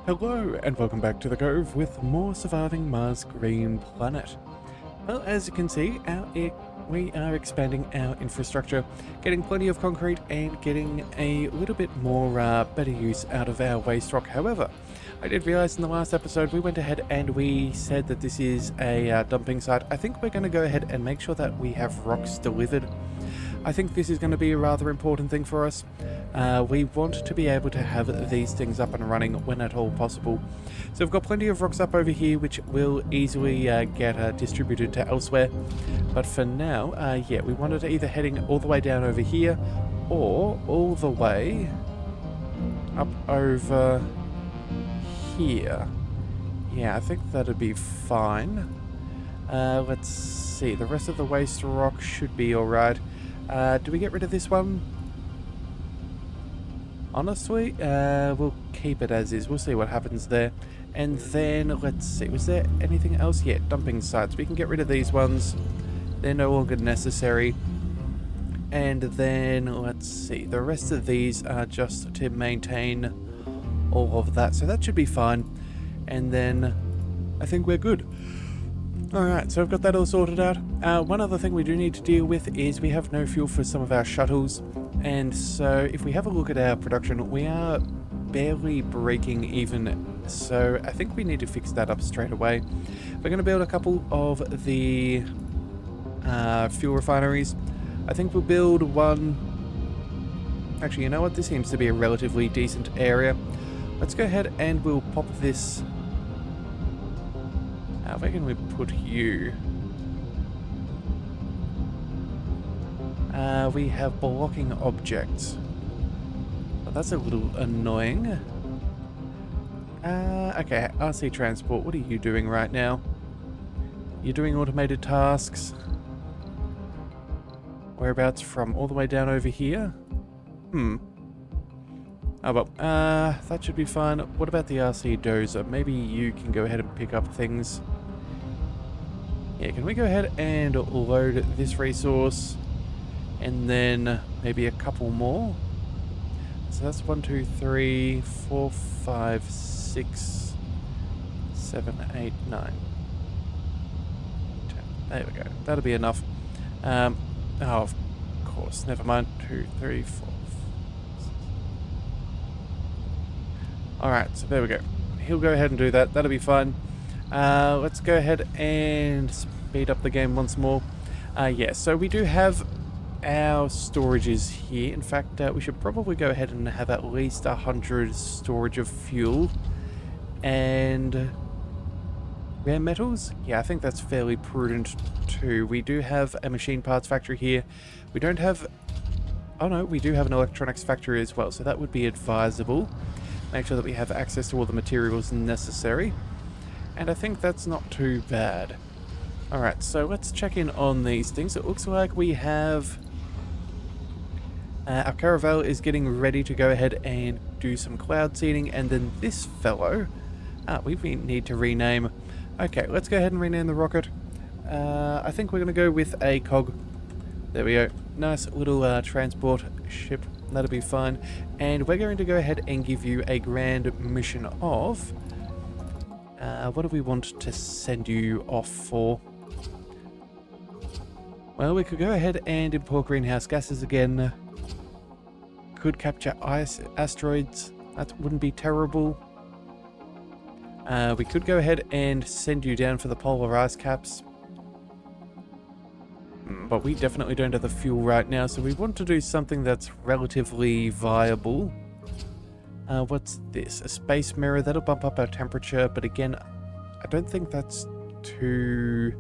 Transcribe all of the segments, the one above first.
Hello and welcome back to the Cove with more surviving Mars Green Planet. Well, as you can see, we are expanding our infrastructure, getting plenty of concrete and getting a little bit more better use out of our waste rock. However, I did realize in the last episode we went ahead and we said that this is a dumping site. I think we're going to go ahead and make sure that we have rocks delivered. I think this is going to be a rather important thing for us. We want to be able to have these things up and running when at all possible. So we've got plenty of rocks up over here which will easily get distributed to elsewhere. But for now, yeah, we wanted to either heading all the way down over here or all the way up over here. Yeah, I think that'd be fine. Let's see, the rest of the waste rock should be alright. Do we get rid of this one? Honestly, we'll keep it as is. We'll see what happens there. And then, let's see, was there anything else? Yeah, dumping sites. We can get rid of these ones. They're no longer necessary. And then, let's see, the rest of these are just to maintain all of that. So that should be fine. And then, I think we're good. Alright, so I've got that all sorted out. One other thing we do need to deal with is we have no fuel for some of our shuttles. And so if we have a look at our production, we are barely breaking even. So I think we need to fix that up straight away. We're going to build a couple of the fuel refineries. I think we'll build one. Actually, you know what? This seems to be a relatively decent area. Let's go ahead and we'll pop this. Where can we put you? We have blocking objects. But that's a little annoying. Okay, RC Transport, what are you doing right now? You're doing automated tasks. Whereabouts from? All the way down over here? Oh well, that should be fine. What about the RC Dozer? Maybe you can go ahead and pick up things. Yeah, can we go ahead and load this resource and then maybe a couple more? So that's 1, 2, 3, 4, 5, 6, 7, 8, 9, 10. There we go. That'll be enough. Oh, of course. Never mind. 2, 3, 4. Alright, so there we go. He'll go ahead and do that. That'll be fine. Let's go ahead and speed up the game once more. Yeah, so we do have our storages here. In fact, we should probably go ahead and have at least 100 storage of fuel. And rare metals? Yeah, I think that's fairly prudent too. We do have a machine parts factory here. We don't have... Oh no, we do have an electronics factory as well, so that would be advisable. Make sure that we have access to all the materials necessary. And I think that's not too bad. Alright, so let's check in on these things. It looks like we have... our caravel is getting ready to go ahead and do some cloud seeding. And then this fellow... we need to rename. Okay, let's go ahead and rename the rocket. I think we're going to go with a cog. There we go. Nice little transport ship. That'll be fine. And we're going to go ahead and give you a grand mission of... what do we want to send you off for? Well, we could go ahead and import greenhouse gases again. Could capture asteroids. That wouldn't be terrible. We could go ahead and send you down for the polar ice caps. But we definitely don't have the fuel right now, so we want to do something that's relatively viable. What's this? A space mirror. That'll bump up our temperature, but again, I don't think that's too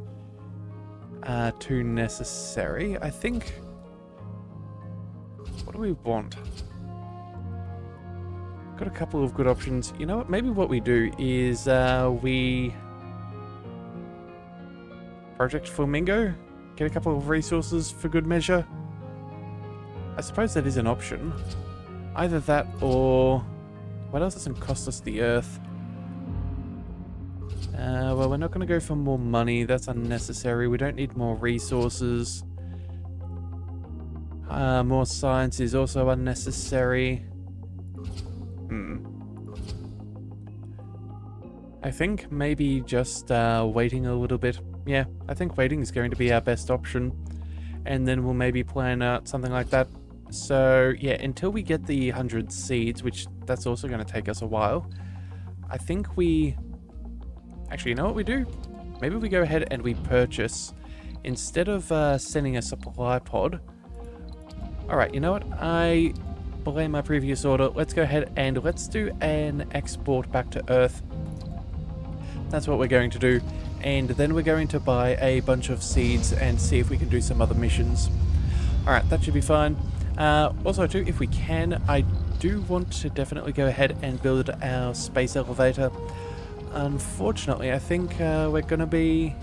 necessary. I think... What do we want? Got a couple of good options. You know what? Maybe what we do is we... Project Flamingo? Get a couple of resources for good measure? I suppose that is an option. Either that or... What else doesn't cost us the Earth? Well, we're not going to go for more money. That's unnecessary. We don't need more resources. More science is also unnecessary. I think maybe just waiting a little bit. Yeah, I think waiting is going to be our best option. And then we'll maybe plan out something like that. So yeah, until we get the 100 seeds, which that's also going to take us a while, I think we... Actually, you know what we do? Maybe we go ahead and we purchase, instead of sending a supply pod. Alright, you know what? I blame my previous order. Let's go ahead and let's do an export back to Earth. That's what we're going to do. And then we're going to buy a bunch of seeds and see if we can do some other missions. Alright, that should be fine. Also too, if we can, I do want to definitely go ahead and build our space elevator. Unfortunately, I think we're going to be...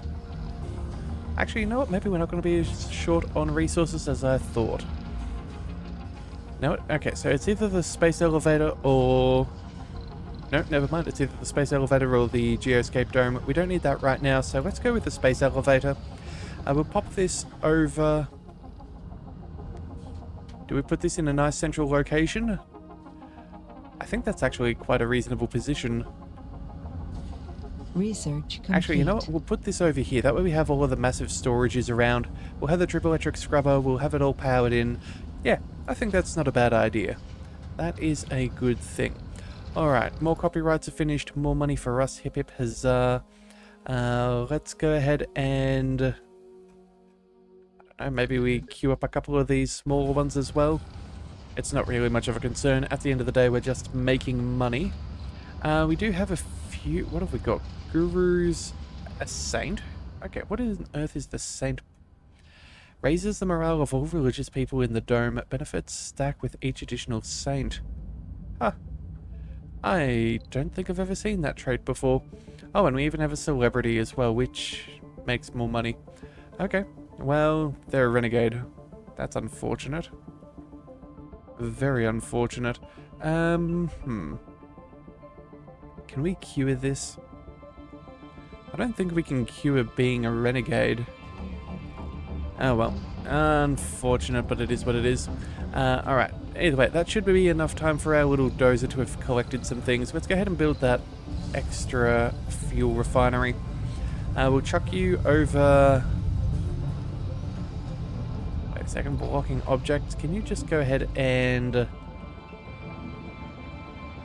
Actually, you know what? Maybe we're not going to be as short on resources as I thought. No, okay, so it's either the space elevator or... No, never mind. It's either the space elevator or the geoscape dome. We don't need that right now, so let's go with the space elevator. We'll pop this over... Do we put this in a nice central location? I think that's actually quite a reasonable position. Research complete. Actually, you know what? We'll put this over here. That way we have all of the massive storages around. We'll have the drip electric scrubber. We'll have it all powered in. Yeah, I think that's not a bad idea. That is a good thing. Alright, more copyrights are finished. More money for us. Hip hip huzzah. Let's go ahead and... I don't know, maybe we queue up a couple of these smaller ones as well. It's not really much of a concern. At the end of the day, we're just making money. We do have a few... What have we got? Gurus... A saint? Okay, what on earth is the saint? Raises the morale of all religious people in the dome. Benefits stack with each additional saint. Huh. I don't think I've ever seen that trait before. Oh, and we even have a celebrity as well, which makes more money. Okay, well, they're a renegade. That's unfortunate. Very unfortunate. Can we cure this? I don't think we can cure being a renegade. Oh well, unfortunate, but it is what it is. Alright, either way, that should be enough time for our little dozer to have collected some things. Let's go ahead and build that extra fuel refinery. We'll chuck you over... Wait a second, blocking objects. Can you just go ahead and...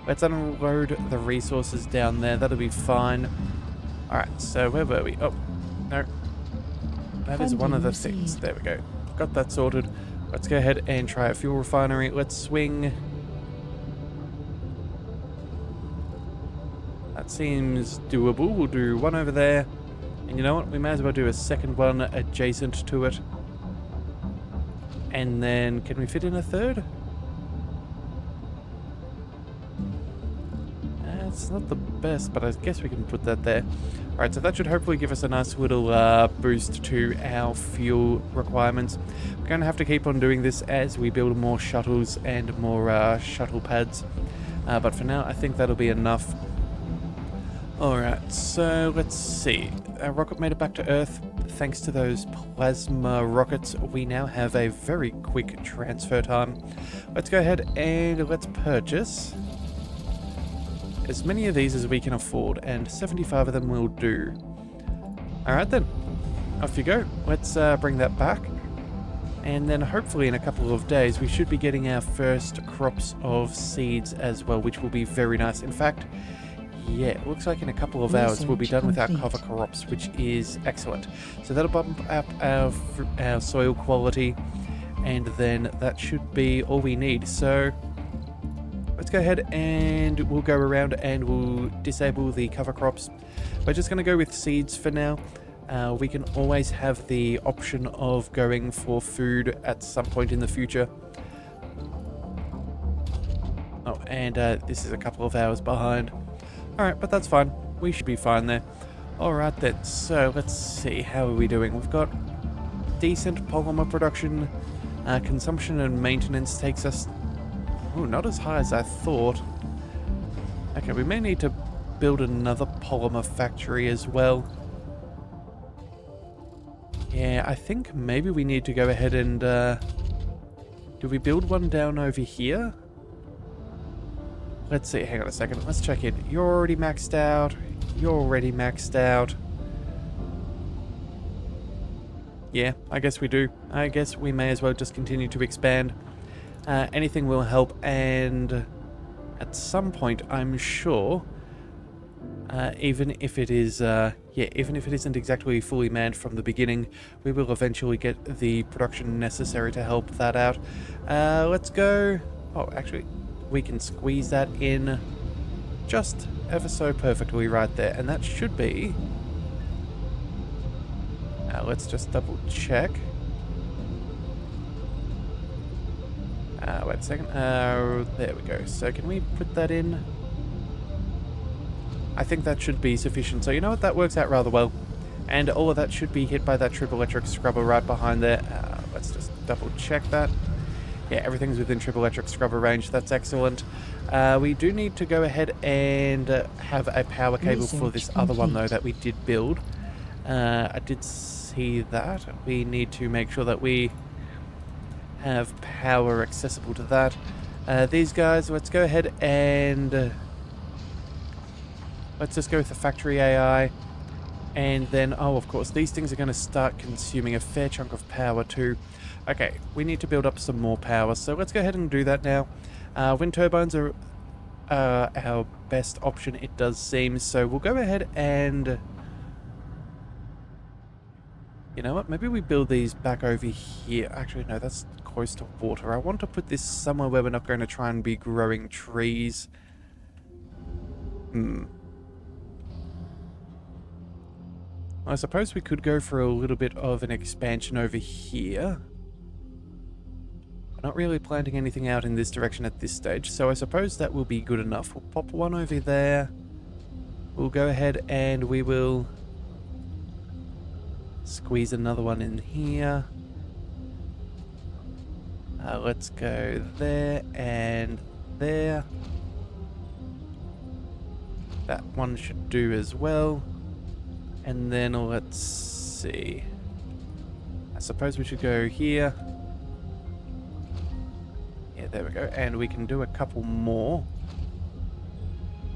Let's unload the resources down there, that'll be fine. Alright, so where were we? Oh, no. That is one of the things. There we go. Got that sorted. Let's go ahead and try a fuel refinery. Let's swing. That seems doable. We'll do one over there. And you know what? We may as well do a second one adjacent to it. And then, can we fit in a third? It's not the best, but I guess we can put that there. Alright, so that should hopefully give us a nice little boost to our fuel requirements. We're going to have to keep on doing this as we build more shuttles and more shuttle pads. But for now, I think that'll be enough. Alright, so let's see. Our rocket made it back to Earth. Thanks to those plasma rockets, we now have a very quick transfer time. Let's go ahead and let's purchase as many of these as we can afford, and 75 of them will do. Alright then, off you go. Let's bring that back. And then hopefully in a couple of days we should be getting our first crops of seeds as well, which will be very nice. In fact, yeah, it looks like in a couple of hours we'll be done with our cover crops, which is excellent. So that'll bump up our soil quality, and then that should be all we need. So let's go ahead and we'll go around and we'll disable the cover crops. We're just going to go with seeds for now. We can always have the option of going for food at some point in the future. Oh, and this is a couple of hours behind. Alright, but that's fine. We should be fine there. Alright then, so let's see. How are we doing? We've got decent polymer production. Consumption and maintenance takes us... Oh, not as high as I thought. Okay, we may need to build another polymer factory as well. Yeah, I think maybe we need to go ahead and... do we build one down over here? Let's see, hang on a second. Let's check in. You're already maxed out. You're already maxed out. Yeah, I guess we do. I guess we may as well just continue to expand. Anything will help, and at some point, I'm sure, even if it is, even if it isn't exactly fully manned from the beginning, we will eventually get the production necessary to help that out. Let's go. Oh, actually, we can squeeze that in just ever so perfectly right there, and that should be. Let's just double check. Wait a second. There we go. So can we put that in? I think that should be sufficient. So you know what? That works out rather well. And all of that should be hit by that triple electric scrubber right behind there. Let's just double check that. Yeah, everything's within triple electric scrubber range. That's excellent. We do need to go ahead and have a power cable for this other one, though, that we did build. I did see that. We need to make sure that we have power accessible to that. These guys, let's go ahead and let's just go with the factory AI. And then, oh, of course, these things are going to start consuming a fair chunk of power too. Okay, we need to build up some more power, so let's go ahead and do that now. Wind turbines are our best option, it does seem, so we'll go ahead and... You know what, maybe we build these back over here. Actually, no, that's close to water. I want to put this somewhere where we're not going to try and be growing trees. I suppose we could go for a little bit of an expansion over here. We're not really planting anything out in this direction at this stage, so I suppose that will be good enough. We'll pop one over there. We'll go ahead and we will squeeze another one in here. Let's go there and there. That one should do as well. And then let's see. I suppose we should go here. Yeah, there we go. And we can do a couple more.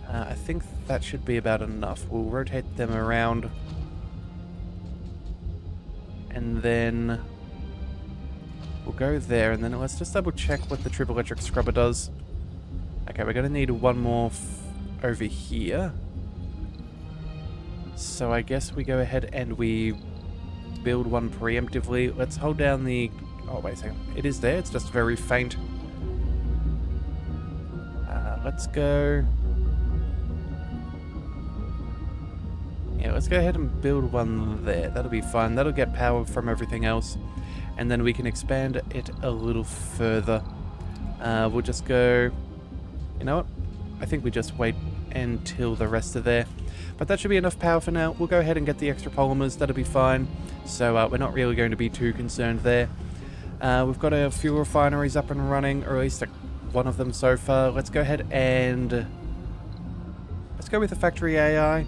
I think that should be about enough. We'll rotate them around. And then we'll go there. And then let's just double check what the triple electric scrubber does. Okay, we're going to need one more over here. So I guess we go ahead and we build one preemptively. Let's hold down the... Oh, wait a second. It is there. It's just very faint. Let's go... Yeah, let's go ahead and build one there. That'll be fine. That'll get power from everything else. And then we can expand it a little further. We'll just go... You know what? I think we just wait until the rest are there. But that should be enough power for now. We'll go ahead and get the extra polymers. That'll be fine. So we're not really going to be too concerned there. We've got our fuel refineries up and running, or at least one of them so far. Let's go ahead and... Let's go with the factory AI.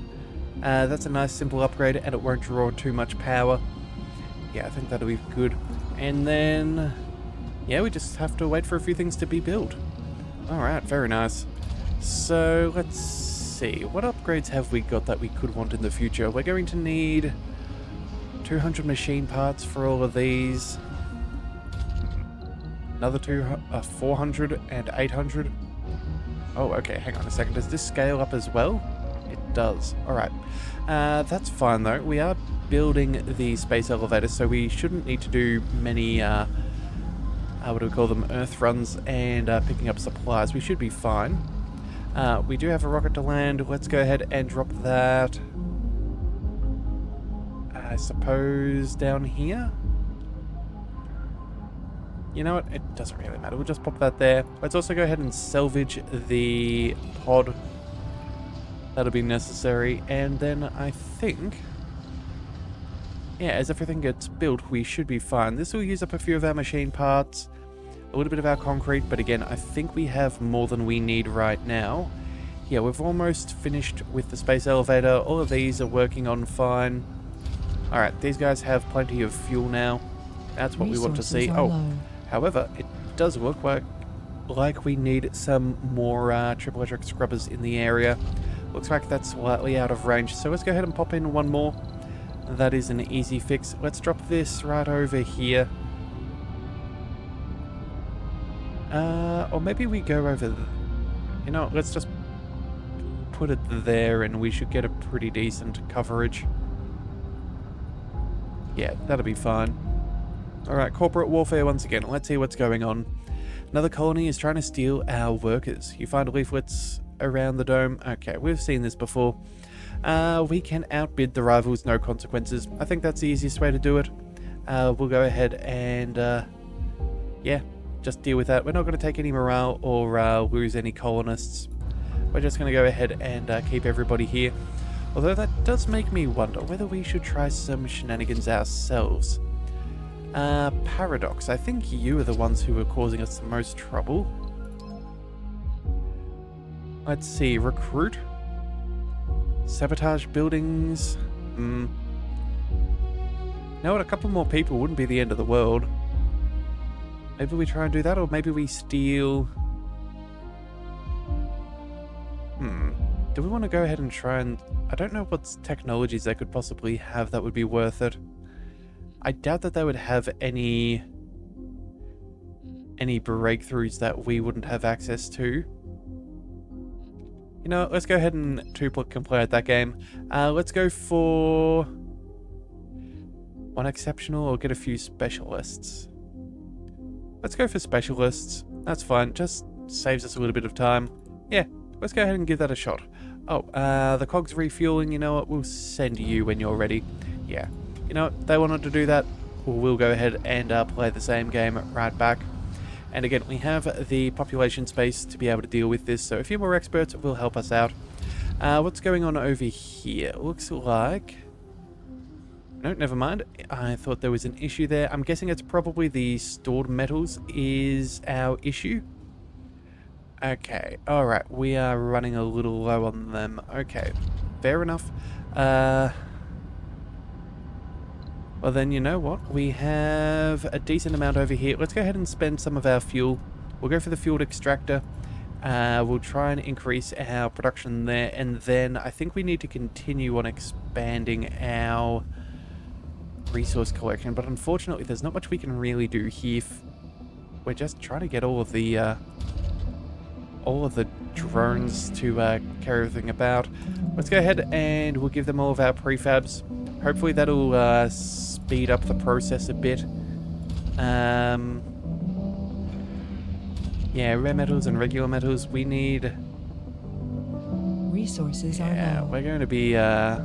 That's a nice simple upgrade and it won't draw too much power. Yeah, I think that'll be good. And then... Yeah, we just have to wait for a few things to be built. Alright, very nice. So, let's see. What upgrades have we got that we could want in the future? We're going to need 200 machine parts for all of these. Another 400 and 800. Oh, okay, hang on a second. Does this scale up as well? It does. Alright. That's fine, though. We are building the space elevator, so we shouldn't need to do many, what do we call them, earth runs and picking up supplies. We should be fine. We do have a rocket to land. Let's go ahead and drop that, I suppose, down here. You know what? It doesn't really matter. We'll just pop that there. Let's also go ahead and salvage the pod. That'll be necessary. And then I think... Yeah, as everything gets built, we should be fine. This will use up a few of our machine parts, a little bit of our concrete, but again, I think we have more than we need right now. Yeah, we've almost finished with the space elevator. All of these are working on fine. Alright, these guys have plenty of fuel now. That's what we want to see. Oh, however, it does look like we need some more triple electric scrubbers in the area. Looks like that's slightly out of range, so let's go ahead and pop in one more. That is an easy fix. Let's drop this right over here. Or maybe we go over... You know, let's just put it there and we should get a pretty decent coverage. Yeah, that'll be fine. Alright, corporate warfare once again. Let's see what's going on. Another colony is trying to steal our workers. You find leaflets around the dome. Okay, we've seen this before. We can outbid the rivals, no consequences. I think that's the easiest way to do it. We'll go ahead and, yeah, just deal with that. We're not going to take any morale or lose any colonists. We're just going to go ahead and keep everybody here. Although that does make me wonder whether we should try some shenanigans ourselves. Paradox, I think you are the ones who are causing us the most trouble. Let's see, recruit. Sabotage buildings. You know what, a couple more people wouldn't be the end of the world. Maybe we try and do that, or maybe we steal... Do we want to go ahead and try and... I don't know what technologies they could possibly have that would be worth it. I doubt that they would have any breakthroughs that we wouldn't have access to. You know, let's go ahead and complete that game. Let's go for one exceptional or get a few specialists. Let's go for specialists. That's fine. Just saves us a little bit of time. Yeah, let's go ahead and give that a shot. Oh, the cog's refueling. You know what? We'll send you when you're ready. Yeah. You know what? They wanted to do that. We'll go ahead and play the same game right back. And again, we have the population space to be able to deal with this, so a few more experts will help us out. What's going on over here? Looks like... No, never mind. I thought there was an issue there. I'm guessing it's probably the stored metals is our issue. Okay, alright. We are running a little low on them. Okay, fair enough. Well then, you know what? We have a decent amount over here. Let's go ahead and spend some of our fuel. We'll go for the fuel extractor. We'll try and increase our production there. And then I think we need to continue on expanding our resource collection. But unfortunately, there's not much we can really do here. We're just trying to get all of the drones to carry everything about. Let's go ahead and we'll give them all of our prefabs. Hopefully that'll speed up the process a bit. Yeah, rare metals and regular metals. We need resources. Yeah, we're going to be a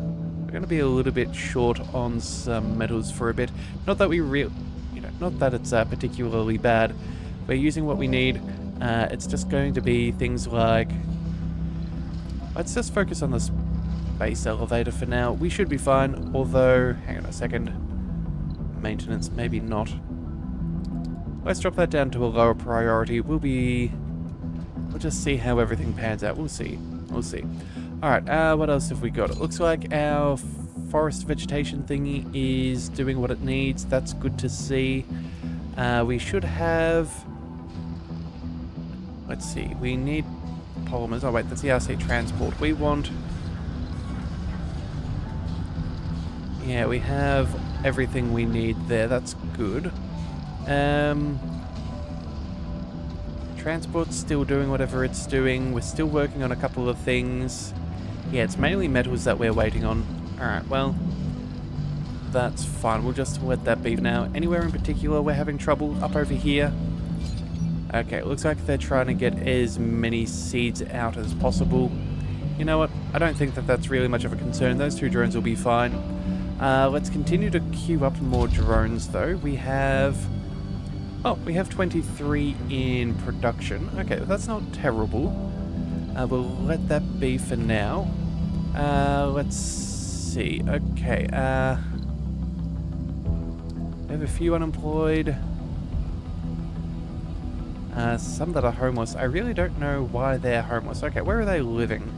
little bit short on some metals for a bit. Not that not that it's particularly bad. We're using what we need. It's just going to be things like... Let's just focus on the space elevator for now. We should be fine, although... Hang on a second. Maintenance, maybe not. Let's drop that down to a lower priority. We'll just see how everything pans out. We'll see. Alright, what else have we got? It looks like our forest vegetation thingy is doing what it needs. That's good to see. We should have... Let's see, we need polymers. Oh wait, that's the RC transport. We want... Yeah, we have everything we need there. That's good. Transport's still doing whatever it's doing. We're still working on a couple of things. Yeah, it's mainly metals that we're waiting on. Alright, well, that's fine. We'll just let that be for now. Anywhere in particular we're having trouble? Up over here? Okay, it looks like they're trying to get as many seeds out as possible. You know what? I don't think that that's really much of a concern. Those two drones will be fine. Let's continue to queue up more drones, though. We have 23 in production. Okay, that's not terrible. We'll let that be for now. Let's see. Okay, we have a few unemployed. Some that are homeless. I really don't know why they're homeless. Okay, where are they living?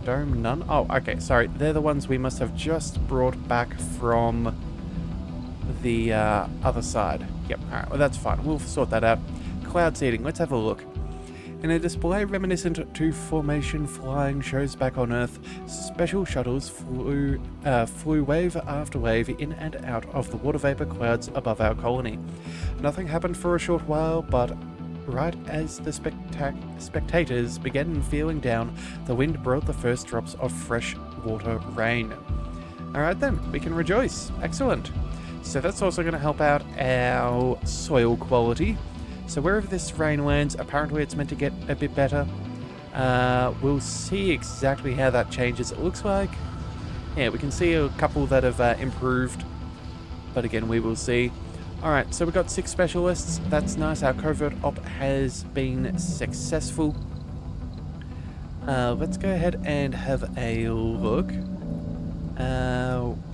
Dome, none? Oh, okay, sorry. They're the ones we must have just brought back from the other side. Yep, alright, well that's fine. We'll sort that out. Cloud seeding, let's have a look. In a display reminiscent to formation flying shows back on Earth, special shuttles flew wave after wave in and out of the water vapor clouds above our colony. Nothing happened for a short while, but right as the spectators began feeling down, the wind brought the first drops of fresh water rain. Alright then, we can rejoice. Excellent. So that's also going to help out our soil quality. So wherever this rain lands, apparently it's meant to get a bit better. We'll see exactly how that changes. It looks like, yeah, we can see a couple that have improved. But again, we will see. Alright, so we've got 6 specialists. That's nice. Our covert op has been successful. Let's go ahead and have a look.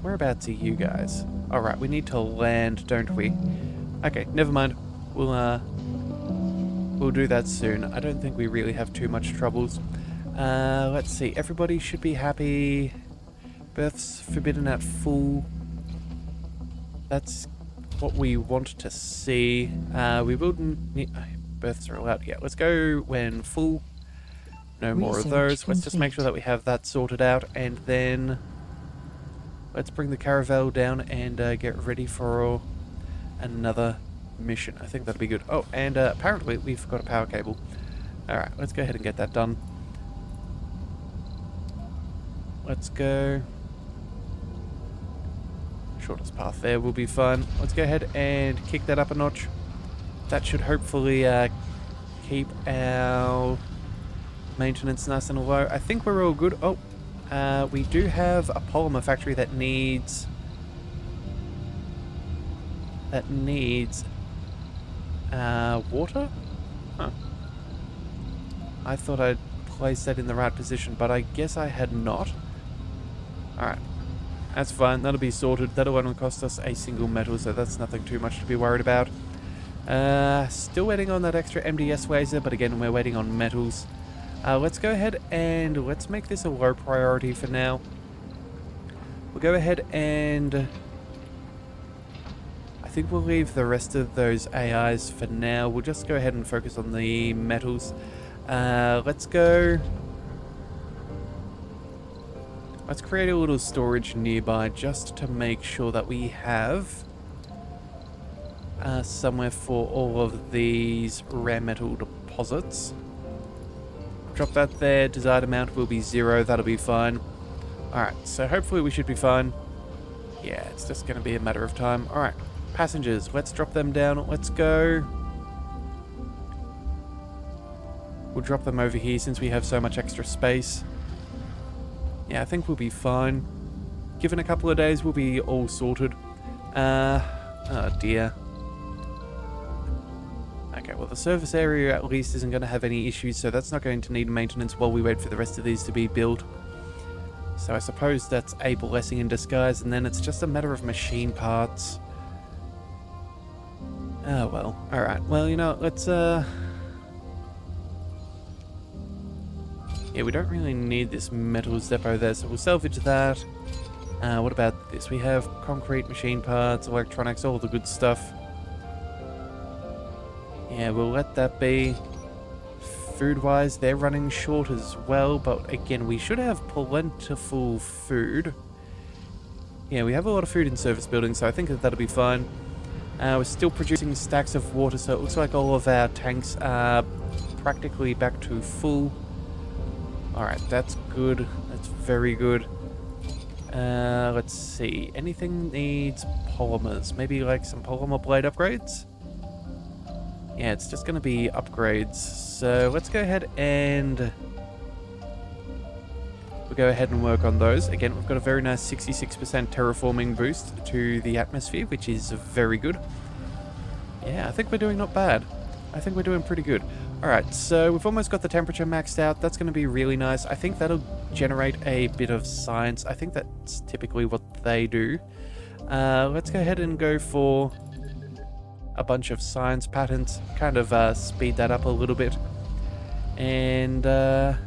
Whereabouts are you guys? Alright, we need to land, don't we? Okay, never mind. We'll do that soon. I don't think we really have too much troubles. Let's see. Everybody should be happy. Births forbidden at full. That's what we want to see. We will need... births are allowed. Yeah, let's go when full. No more of those. Let's just make sure that we have that sorted out. And then... let's bring the caravel down and get ready for another mission. I think that'll be good. Oh, and apparently we've got a power cable. Alright, let's go ahead and get that done. Let's go. Shortest path there will be fun. Let's go ahead and kick that up a notch. That should hopefully keep our maintenance nice and low. I think we're all good. Oh, we do have a polymer factory that needs... water? Huh. I thought I'd placed that in the right position, but I guess I had not. Alright. That's fine. That'll be sorted. That'll only cost us a single metal, so that's nothing too much to be worried about. Still waiting on that extra MDS laser, but again, we're waiting on metals. Let's go ahead and let's make this a low priority for now. We'll go ahead and... I think we'll leave the rest of those AIs for now. We'll just go ahead and focus on the metals. Let's go... let's create a little storage nearby just to make sure that we have somewhere for all of these rare metal deposits. Drop that there. Desired amount will be 0. That'll be fine. Alright, so hopefully we should be fine. Yeah, it's just going to be a matter of time. Alright. Passengers, let's drop them down. Let's go. We'll drop them over here since we have so much extra space. Yeah, I think we'll be fine. Given a couple of days, we'll be all sorted. Oh dear. Okay, well the surface area at least isn't going to have any issues, so that's not going to need maintenance while we wait for the rest of these to be built. So I suppose that's a blessing in disguise, and then it's just a matter of machine parts. Oh well, alright. Well, you know, let's yeah, we don't really need this metals depot there, so we'll salvage that. What about this? We have concrete, machine parts, electronics, all the good stuff. Yeah, we'll let that be. Food-wise, they're running short as well, but again, we should have plentiful food. Yeah, we have a lot of food in service buildings, so I think that that'll be fine. We're still producing stacks of water, so it looks like all of our tanks are practically back to full. Alright, that's good. That's very good. Let's see. Anything needs polymers? Maybe like some polymer blade upgrades? Yeah, it's just going to be upgrades. So let's go ahead and... we'll go ahead and work on those. Again, we've got a very nice 66% terraforming boost to the atmosphere, which is very good. Yeah, I think we're doing not bad. I think we're doing pretty good. Alright, so we've almost got the temperature maxed out. That's going to be really nice. I think that'll generate a bit of science. I think that's typically what they do. Let's go ahead and go for a bunch of science patterns. Kind of speed that up a little bit. And yeah,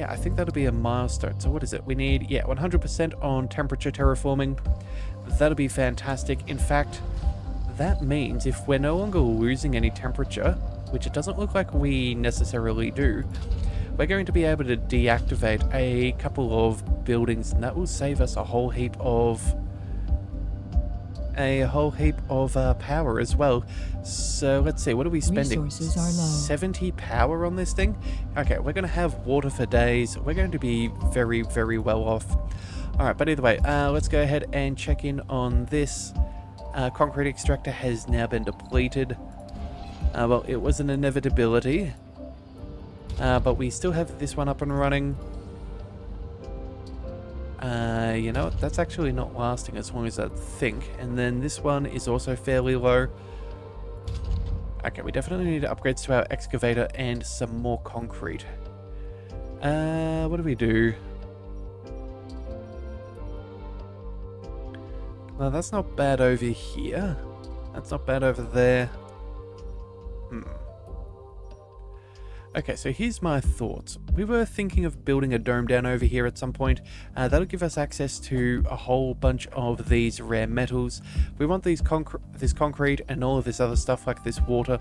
I think that'll be a milestone. So what is it? We need, yeah, 100% on temperature terraforming. That'll be fantastic. In fact, that means if we're no longer losing any temperature, which it doesn't look like we necessarily do, we're going to be able to deactivate a couple of buildings, and that will save us a whole heap of power as well. So let's see, what are we spending? Resources are low. 70 power on this thing? Okay, we're going to have water for days. We're going to be very, very well off. All right, but either way, let's go ahead and check in on this. Concrete extractor has now been depleted. Well, it was an inevitability. But we still have this one up and running. You know, that's actually not lasting as long as I think. And then this one is also fairly low. Okay, we definitely need upgrades to our excavator and some more concrete. What do we do? Well, that's not bad over here. That's not bad over there. Okay, so here's my thoughts. We were thinking of building a dome down over here at some point. That'll give us access to a whole bunch of these rare metals. We want these this concrete and all of this other stuff like this water.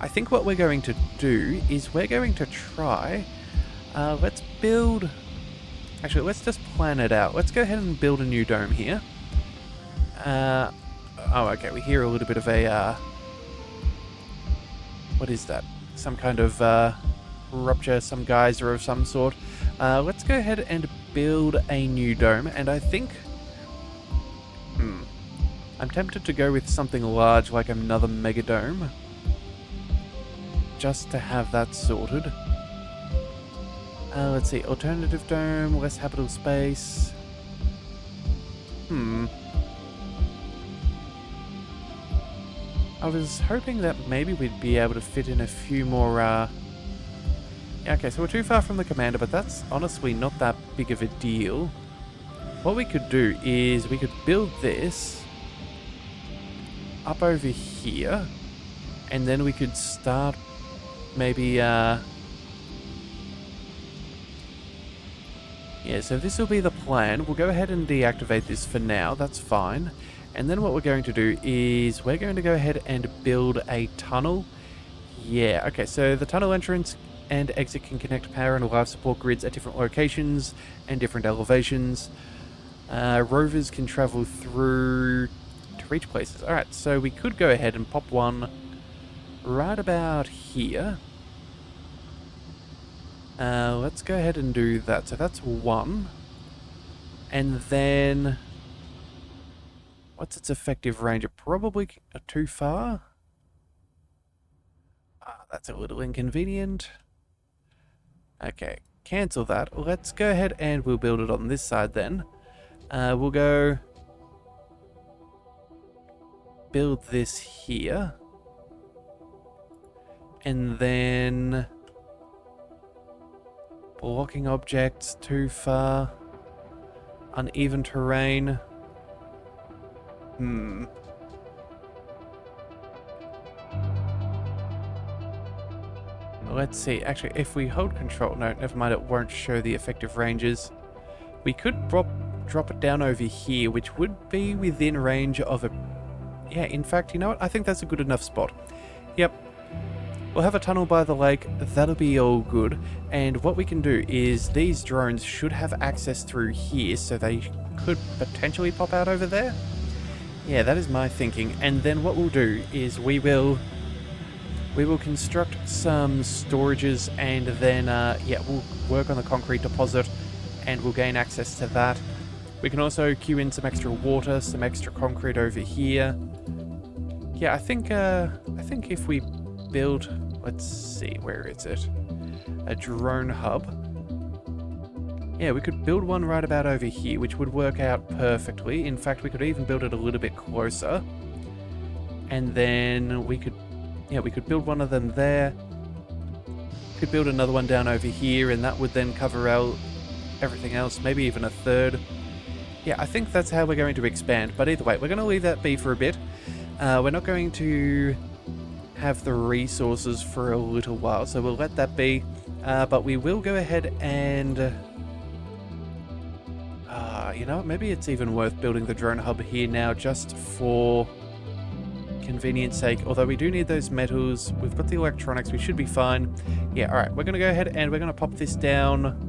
I think what we're going to do is we're going to try... let's build... Actually, let's just plan it out. Let's go ahead and build a new dome here. Oh, okay, we hear a little bit of a... what is that? Some kind of rupture, some geyser of some sort. Let's go ahead and build a new dome, and I think... I'm tempted to go with something large like another mega dome. Just to have that sorted. Let's see, alternative dome, less habitable space. I was hoping that maybe we'd be able to fit in a few more, Yeah, okay, so we're too far from the commander, but that's honestly not that big of a deal. What we could do is we could build this up over here, and then we could start maybe, yeah, so this will be the plan. We'll go ahead and deactivate this for now, that's fine. And then what we're going to do is we're going to go ahead and build a tunnel. Yeah, okay, so the tunnel entrance and exit can connect power and life support grids at different locations and different elevations. Rovers can travel through to reach places. Alright, so we could go ahead and pop one right about here. Let's go ahead and do that. So that's one. And then... what's its effective range? Probably too far. That's a little inconvenient. Okay, cancel that. Let's go ahead and we'll build it on this side then. We'll go build this here. And then blocking objects too far. Uneven terrain. Let's see. Actually, if we hold control... no, never mind. It won't show the effective ranges. We could drop it down over here, which would be within range of a... yeah, in fact, you know what? I think that's a good enough spot. Yep. We'll have a tunnel by the lake. That'll be all good. And what we can do is these drones should have access through here, so they could potentially pop out over there. Yeah, that is my thinking. And then what we'll do is we will construct some storages, and then yeah, we'll work on the concrete deposit and we'll gain access to that. We can also queue in some extra water, some extra concrete over here. Yeah, I think if we build, let's see, where is it? A drone hub. Yeah, we could build one right about over here, which would work out perfectly. In fact, we could even build it a little bit closer. And then we could, yeah, we could build one of them there. Could build another one down over here, and that would then cover out everything else, maybe even a third. Yeah, I think that's how we're going to expand. But either way, we're going to leave that be for a bit. We're not going to have the resources for a little while, so we'll let that be. But we will go ahead and... you know, maybe it's even worth building the drone hub here now just for convenience sake, although we do need those metals. We've got the electronics, we should be fine. Yeah, all right, we're going to go ahead and we're going to pop this down.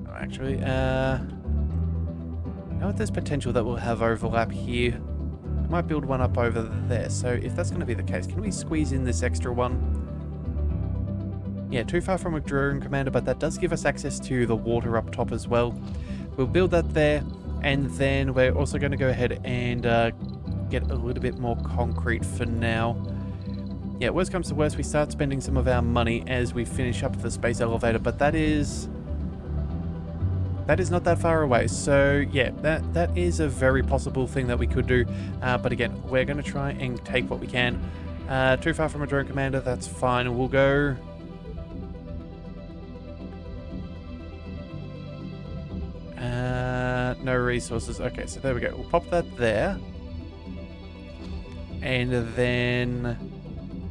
Oh, actually, know there's potential that we'll have overlap here. We might build one up over there, so if that's going to be the case, can we squeeze in this extra one? Yeah, too far from a drone commander, but that does give us access to the water up top as well. We'll build that there, and then we're also going to go ahead and get a little bit more concrete for now. Yeah, worst comes to worst, we start spending some of our money as we finish up the space elevator, but that is not that far away. So yeah, that is a very possible thing that we could do. But again, we're going to try and take what we can. Too far from a drone commander, that's fine. We'll go... no resources. Okay, so there we go. We'll pop that there. And then...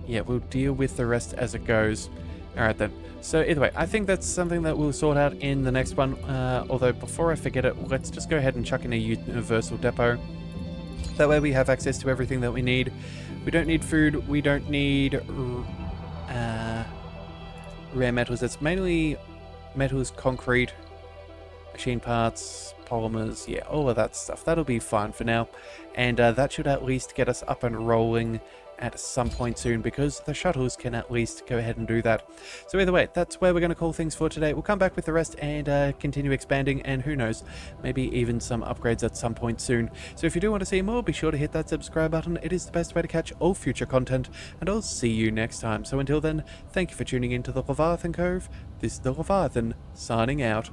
yeah, we'll deal with the rest as it goes. Alright then. So either way, I think that's something that we'll sort out in the next one. Although before I forget it, let's just go ahead and chuck in a universal depot. That way we have access to everything that we need. We don't need food. We don't need rare metals. It's mainly metals, concrete, machine parts, polymers, yeah, all of that stuff. That'll be fine for now. And that should at least get us up and rolling at some point soon, because the shuttles can at least go ahead and do that. So either way, that's where we're going to call things for today. We'll come back with the rest and continue expanding, and who knows, maybe even some upgrades at some point soon. So if you do want to see more, be sure to hit that subscribe button. It is the best way to catch all future content, and I'll see you next time. So until then, thank you for tuning in to the Leviathan Cove. This is the Leviathan, signing out.